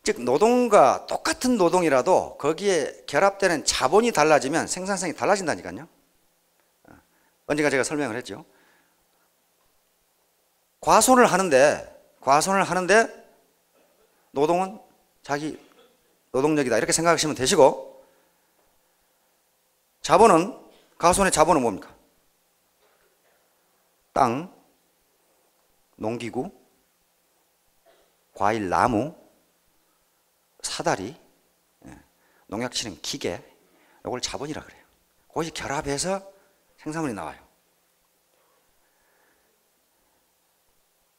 S1: 즉 노동과 똑같은 노동이라도 거기에 결합되는 자본이 달라지면 생산성이 달라진다니까요. 언젠가 제가 설명을 했죠. 과손을 하는데 노동은 자기 노동력이다 이렇게 생각하시면 되시고 자본은 과손의 자본은 뭡니까? 땅, 농기구, 과일, 나무, 사다리, 농약 치는 기계 이걸 자본이라 그래요. 거기서 결합해서 생산물이 나와요.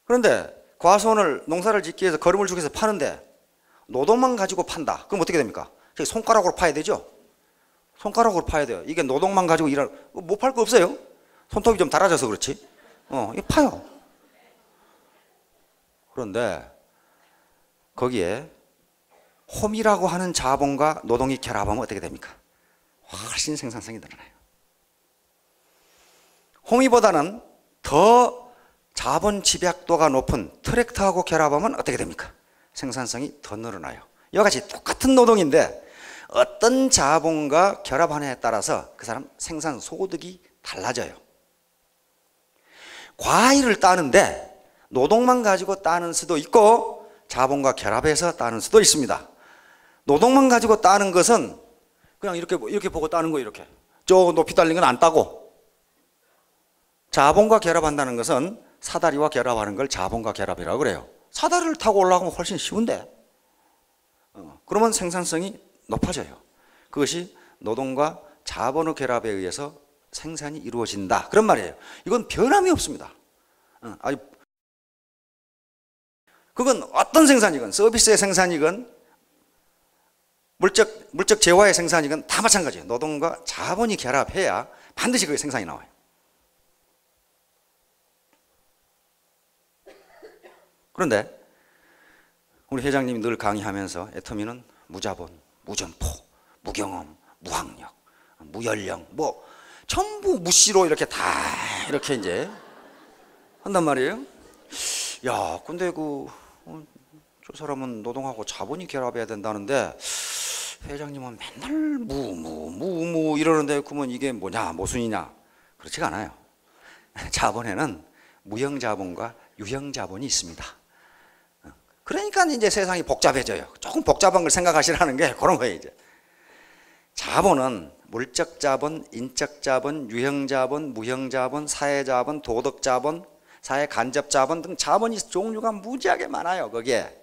S1: 그런데 과수원을 농사를 짓기 위해서 거름을 주기 위해서 파는데 노동만 가지고 판다. 그럼 어떻게 됩니까? 손가락으로 파야 되죠? 손가락으로 파야 돼요. 이게 노동만 가지고 못 팔 거 없어요. 손톱이 좀 닳아져서 그렇지. 이거 파요. 그런데 거기에 홈이라고 하는 자본과 노동이 결합하면 어떻게 됩니까? 훨씬 생산성이 늘어나요. 홈이보다는 더 자본 집약도가 높은 트랙터하고 결합하면 어떻게 됩니까? 생산성이 더 늘어나요. 이와 같이 똑같은 노동인데 어떤 자본과 결합하느냐에 따라서 그 사람 생산 소득이 달라져요. 과일을 따는데 노동만 가지고 따는 수도 있고 자본과 결합해서 따는 수도 있습니다. 노동만 가지고 따는 것은 그냥 이렇게 보고 따는 거예요. 이렇게 저 높이 달린 건 안 따고, 자본과 결합한다는 것은 사다리와 결합하는 걸 자본과 결합이라고 그래요. 사다리를 타고 올라가면 훨씬 쉬운데 그러면 생산성이 높아져요. 그것이 노동과 자본의 결합에 의해서 생산이 이루어진다, 그런 말이에요. 이건 변함이 없습니다. 그건 어떤 생산이건, 서비스의 생산이건 물적 재화의 생산이건 다 마찬가지예요. 노동과 자본이 결합해야 반드시 그게 생산이 나와요. 그런데 우리 회장님이 늘 강의하면서 애터미는 무자본, 무점포, 무경험, 무학력, 무연령, 뭐 전부 무시로 이렇게 다 이렇게 이제 한단 말이에요. 야, 근데 저 사람은 노동하고 자본이 결합해야 된다는데 회장님은 맨날 무 이러는데 그러면 이게 뭐냐, 모순이냐? 그렇지가 않아요. 자본에는 무형 자본과 유형 자본이 있습니다. 그러니까 이제 세상이 복잡해져요. 조금 복잡한 걸 생각하시라는 게 그런 거예요. 이제 자본은 물적 자본, 인적 자본, 유형 자본, 무형 자본, 사회 자본, 도덕 자본, 사회 간접 자본 등 자본이 종류가 무지하게 많아요. 거기에.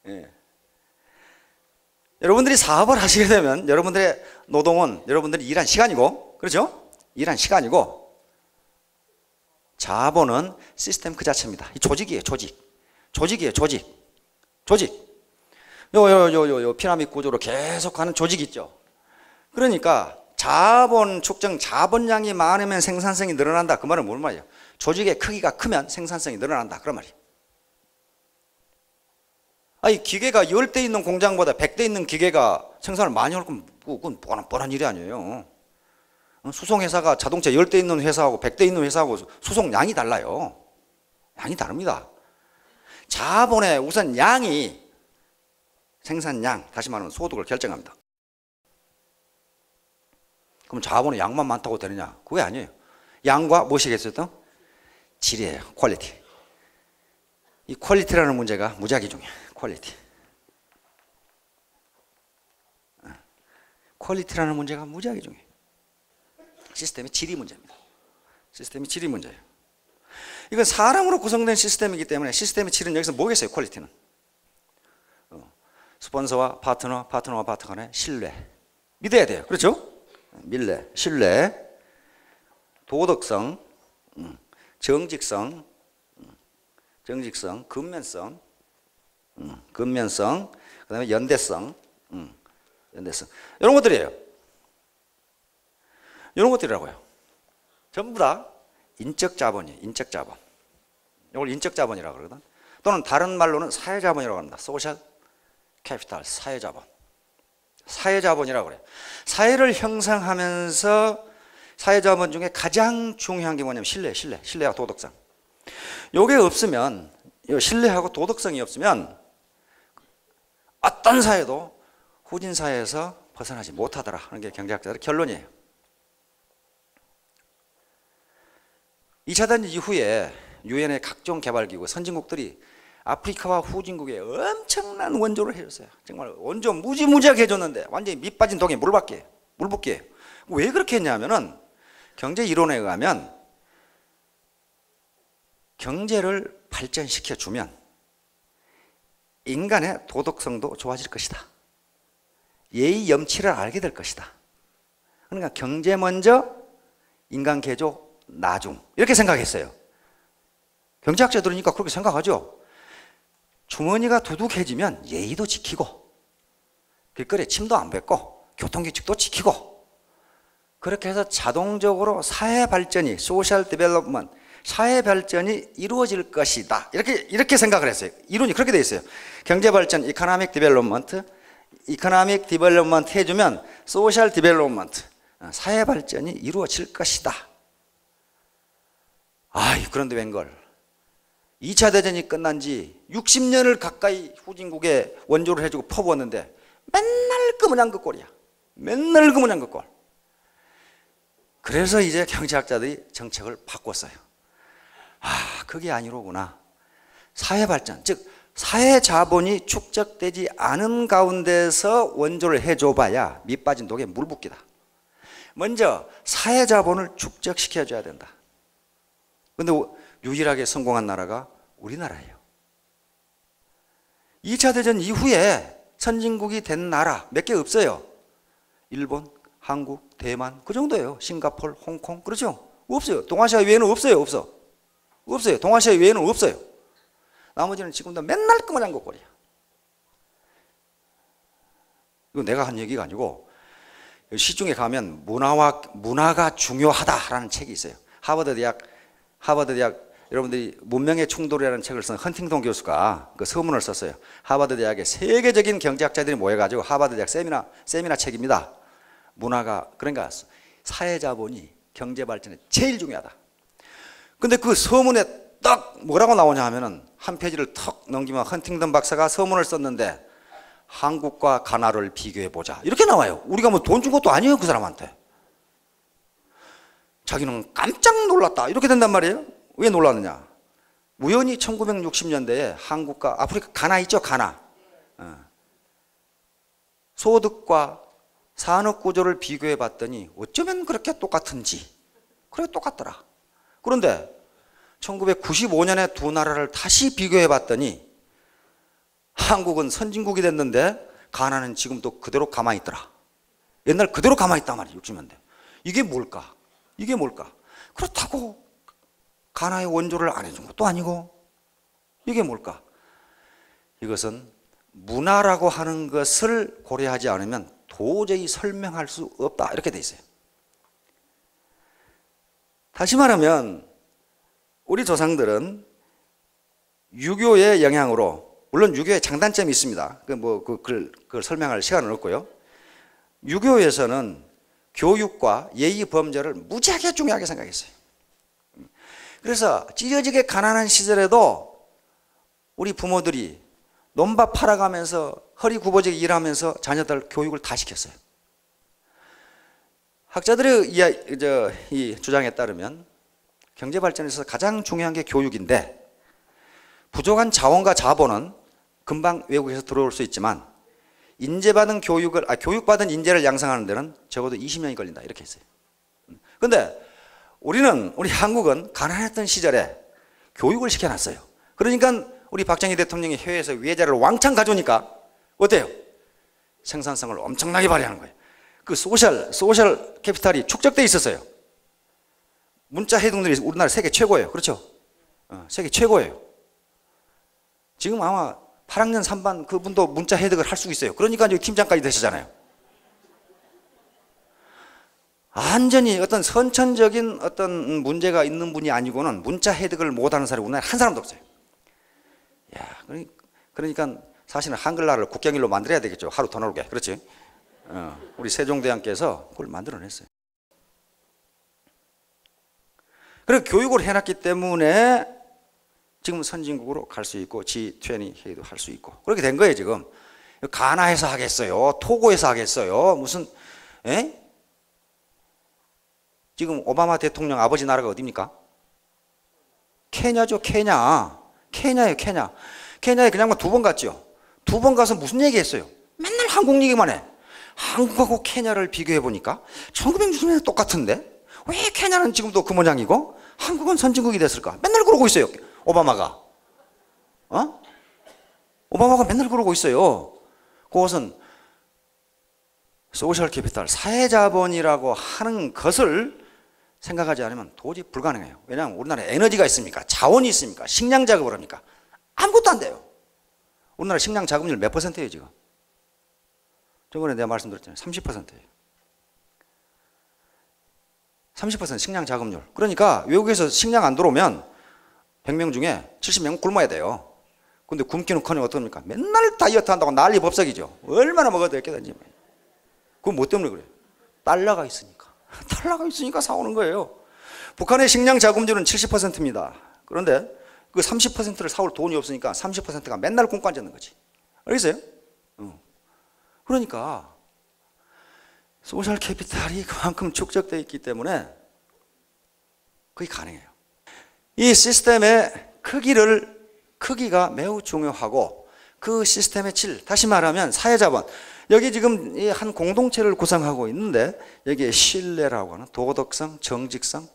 S1: 예. 여러분들이 사업을 하시게 되면 여러분들의 노동은 여러분들이 일한 시간이고, 그렇죠? 일한 시간이고, 자본은 시스템 그 자체입니다. 이 조직이에요. 조직이에요. 조직. 요 피라미드 구조로 계속 하는 조직 있죠. 그러니까 자본 축적, 자본량이 많으면 생산성이 늘어난다. 그 말은 뭔 말이에요? 조직의 크기가 크면 생산성이 늘어난다, 그런 말이에요. 아니, 기계가 10대 있는 공장보다 100대 있는 기계가 생산을 많이 할 거면 그건 뻔한 일이 아니에요. 수송회사가 자동차 10대 있는 회사하고 100대 있는 회사하고 수송량이 달라요. 양이 다릅니다. 자본의 우선 양이 생산량, 다시 말하면 소득을 결정합니다. 그럼 자본의 양만 많다고 되느냐? 그게 아니에요. 양과 무엇이겠어요? 질이에요. 퀄리티. 이 퀄리티라는 문제가 무지하게 중요해요. 퀄리티라는 문제가 무지하게 중요해요. 시스템의 질이 문제입니다. 시스템의 질이 문제예요. 이건 사람으로 구성된 시스템이기 때문에 시스템의 질은 여기서 뭐겠어요? 퀄리티는 스폰서와 파트너와 파트너 간의 신뢰, 믿어야 돼요. 그렇죠? 신뢰, 도덕성, 정직성, 근면성, 그 다음에 연대성, 이런 것들이에요. 이런 것들이라고요. 전부 다 인적 자본이에요. 인적 자본. 이걸 인적 자본이라고 그러거든. 또는 다른 말로는 사회 자본이라고 합니다. 소셜 캐피탈, 사회 자본. 사회 자본이라고 그래요. 사회를 형성하면서 사회 자본 중에 가장 중요한 게 뭐냐면 신뢰와 도덕성. 요게 없으면, 신뢰하고 도덕성이 없으면 어떤 사회도 후진 사회에서 벗어나지 못하더라 하는 게 경제학자들의 결론이에요. 2차 대전 이후에 유엔의 각종 개발기구, 선진국들이 아프리카와 후진국에 엄청난 원조를 해줬어요. 정말 원조 무지무지하게 해줬는데 완전히 밑 빠진 독에 물 붓기예요. 왜 그렇게 했냐면은 경제 이론에 의하면 경제를 발전시켜주면 인간의 도덕성도 좋아질 것이다. 예의 염치를 알게 될 것이다. 그러니까 경제 먼저, 인간 개조 나중, 이렇게 생각했어요. 경제학자 들으니까 그렇게 생각하죠. 주머니가 두둑해지면 예의도 지키고 길거리에 침도 안 뱉고 교통규칙도 지키고, 그렇게 해서 자동적으로 사회 발전이, 소셜 디벨롭먼트, 사회 발전이 이루어질 것이다. 이렇게 생각을 했어요. 이론이 그렇게 돼 있어요. 경제 발전, 이코노믹 디벨롭먼트 해주면 소셜 디벨롭먼트, 사회 발전이 이루어질 것이다. 그런데 웬걸 2차 대전이 끝난 지 60년을 가까이 후진국에 원조를 해주고 퍼부었는데 맨날 그 모양 그 꼴이야. 맨날 그 모양 그 꼴. 그래서 이제 경제학자들이 정책을 바꿨어요. 그게 아니로구나. 사회발전, 즉 사회자본이 축적되지 않은 가운데서 원조를 해줘봐야 밑 빠진 독에 물 붓기다. 먼저 사회자본을 축적시켜줘야 된다. 그런데 유일하게 성공한 나라가 우리나라예요. 2차 대전 이후에 선진국이 된 나라 몇 개 없어요. 일본, 한국, 대만 그 정도예요. 싱가포르, 홍콩 그렇죠? 없어요. 동아시아 외에는 없어요. 없어요. 동아시아 외에는 없어요. 나머지는 지금도 맨날 끄머장거거리야. 이거 내가 한 얘기가 아니고 시중에 가면 문화가 중요하다라는 책이 있어요. 하버드 대학 여러분들이 문명의 충돌이라는 책을 쓴 헌팅턴 교수가 그 서문을 썼어요. 하버드 대학의 세계적인 경제학자들이 모여가지고 하버드 대학 세미나 책입니다. 문화가 그러니까 사회자본이 경제 발전에 제일 중요하다. 근데 그 서문에 딱 뭐라고 나오냐 하면은 한 페이지를 턱 넘기면 헌팅턴 박사가 서문을 썼는데 한국과 가나를 비교해 보자 이렇게 나와요. 우리가 뭐 돈 준 것도 아니에요 그 사람한테. 자기는 깜짝 놀랐다 이렇게 된단 말이에요. 왜 놀랐느냐? 우연히 1960년대에 한국과 아프리카 가나 있죠, 가나. 소득과 산업 구조를 비교해 봤더니 어쩌면 그렇게 똑같은지. 그래 똑같더라. 그런데 1995년에 두 나라를 다시 비교해 봤더니 한국은 선진국이 됐는데 가나는 지금도 그대로 가만히 있더라. 옛날 그대로 가만히 있단 말이에요, 60년대. 이게 뭘까? 그렇다고 가나의 원조를 안 해준 것도 아니고 이게 뭘까? 이것은 문화라고 하는 것을 고려하지 않으면 도저히 설명할 수 없다 이렇게 돼 있어요. 다시 말하면 우리 조상들은 유교의 영향으로, 물론 유교의 장단점이 있습니다. 그걸 설명할 시간은 없고요. 유교에서는 교육과 예의 범절을 무지하게 중요하게 생각했어요. 그래서 찢어지게 가난한 시절에도 우리 부모들이 논밭 팔아가면서 허리 굽어지게 일하면서 자녀들 교육을 다 시켰어요. 학자들의 이 주장에 따르면 경제 발전에서 가장 중요한 게 교육인데 부족한 자원과 자본은 금방 외국에서 들어올 수 있지만 교육받은 인재를 양성하는 데는 적어도 20년이 걸린다 이렇게 했어요. 그런데 우리 한국은 가난했던 시절에 교육을 시켜놨어요. 그러니까 우리 박정희 대통령이 해외에서 외자를 왕창 가져오니까 어때요? 생산성을 엄청나게 발휘하는 거예요. 그 소셜 캐피탈이 축적돼 있었어요. 문자 해동들이 우리나라 세계 최고예요. 그렇죠? 세계 최고예요. 지금 아마 8학년 3반 그분도 문자 해독을 할 수 있어요. 그러니까 이제 팀장까지 되시잖아요. 완전히 어떤 선천적인 어떤 문제가 있는 분이 아니고는 문자 해독을 못하는 사람이 우리나라에 한 사람도 없어요. 그러니까 사실은 한글날을 국경일로 만들어야 되겠죠. 하루 더 놀게. 그렇지? 우리 세종대왕께서 그걸 만들어냈어요. 그리고 교육을 해놨기 때문에 지금 선진국으로 갈 수 있고 G20 회의도 할 수 있고 그렇게 된 거예요. 지금 가나에서 하겠어요, 토고에서 하겠어요, 무슨 지금 오바마 대통령 아버지 나라가 어디입니까? 케냐죠. 케냐예요. 케냐에 그냥 2번 갔죠. 2번 가서 무슨 얘기했어요? 맨날 한국 얘기만 해. 한국하고 케냐를 비교해 보니까 1960년에 똑같은데 왜 케냐는 지금도 그 모양이고 한국은 선진국이 됐을까? 맨날 그러고 있어요. 오바마가 맨날 그러고 있어요. 그것은 소셜 캐피탈, 사회자본이라고 하는 것을 생각하지 않으면 도저히 불가능해요. 왜냐하면 우리나라에 에너지가 있습니까? 자원이 있습니까? 식량 작업을 합니까? 아무것도 안 돼요. 우리나라 식량 자급률 몇 %예요 지금? 저번에 내가 말씀드렸잖아요. 30%예요. 30% 식량 자급률. 그러니까 외국에서 식량 안 들어오면 100명 중에 70명은 굶어야 돼요. 근데 굶기는커녕 어떡합니까? 맨날 다이어트 한다고 난리 법석이죠. 얼마나 먹어도 되겠다니. 그건 뭐 때문에 그래요? 달러가 있으니까. 달러가 있으니까 사오는 거예요. 북한의 식량 자급률은 70%입니다. 그런데 그 30%를 사올 돈이 없으니까 30%가 맨날 굶고 앉는 거지. 알겠어요? 그러니까 소셜 캐피탈이 그만큼 축적되어 있기 때문에 그게 가능해요. 이 시스템의 크기가 매우 중요하고 그 시스템의 질, 다시 말하면 사회자본, 여기 지금 한 공동체를 구성하고 있는데 여기에 신뢰라고 하는 도덕성, 정직성,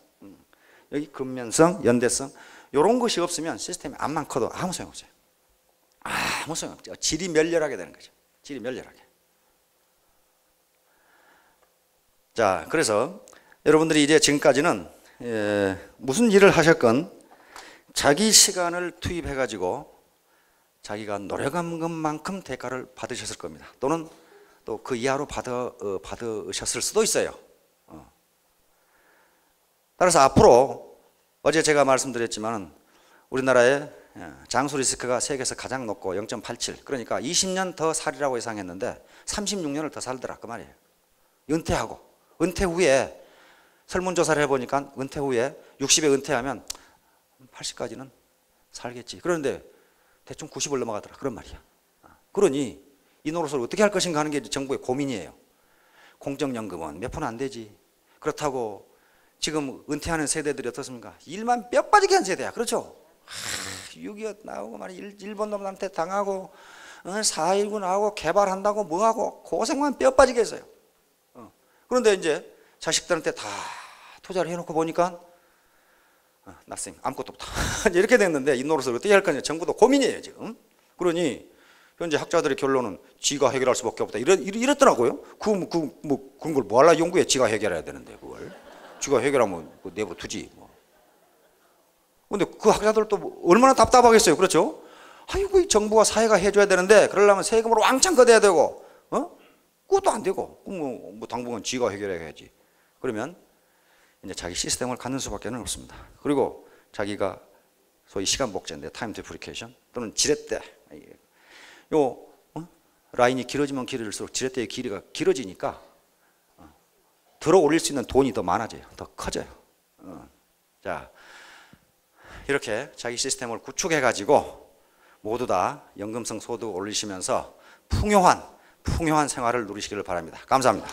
S1: 여기 근면성, 연대성, 이런 것이 없으면 시스템이 암만 커도 아무 소용없어요. 아무 소용없죠. 질이 멸렬하게 되는 거죠. 질이 멸렬하게. 자, 그래서 여러분들이 이제 지금까지는 무슨 일을 하셨건 자기 시간을 투입해 가지고 자기가 노력한 것만큼 대가를 받으셨을 겁니다. 또는 또 그 이하로 받으셨을 수도 있어요. 따라서 앞으로 어제 제가 말씀드렸지만 우리나라의 장수 리스크가 세계에서 가장 높고 0.87, 그러니까 20년 더 살이라고 예상했는데 36년을 더 살더라 그 말이에요. 은퇴 후에 설문조사를 해보니까 은퇴 후에 60에 은퇴하면 80까지는 살겠지. 그런데 대충 90을 넘어가더라 그런 말이야. 그러니 이 노릇을 어떻게 할 것인가 하는 게 정부의 고민이에요. 공적연금은 몇 푼 안 되지. 그렇다고 지금 은퇴하는 세대들이 어떻습니까? 일만 뼈 빠지게 한 세대야. 그렇죠? 6.25 나오고 말이야. 일본 놈한테 당하고 4.19 나오고 개발한다고 뭐하고 고생만 뼈 빠지게 했어요. 그런데 이제 자식들한테 다 투자를 해놓고 보니까 nothing, 아무것도 없다. 이렇게 됐는데 이 노릇을 어떻게 할 거냐 정부도 고민이에요 지금. 그러니 현재 학자들의 결론은 지가 해결할 수밖에 없다. 이랬더라고요. 그런 걸 뭐 하려 연구해. 지가 해결해야 되는데 그걸. 지가 해결하면 내버두지 뭐. 근데 그 학자들도 얼마나 답답하겠어요. 그렇죠? 아이고 정부와 사회가 해줘야 되는데 그러려면 세금으로 왕창 걷어야 되고 그것도 안 되고 뭐 당분간 지가 해결해야지. 그러면 이제 자기 시스템을 갖는 수밖에 없습니다. 그리고 자기가 소위 시간 복제인데 타임 디프리케이션 또는 지렛대, 라인이 길어지면 길어질수록 지렛대의 길이가 길어지니까 들어 올릴 수 있는 돈이 더 많아져요. 더 커져요. 자, 이렇게 자기 시스템을 구축해 가지고 모두 다 연금성 소득 올리시면서 풍요한 생활을 누리시기를 바랍니다. 감사합니다.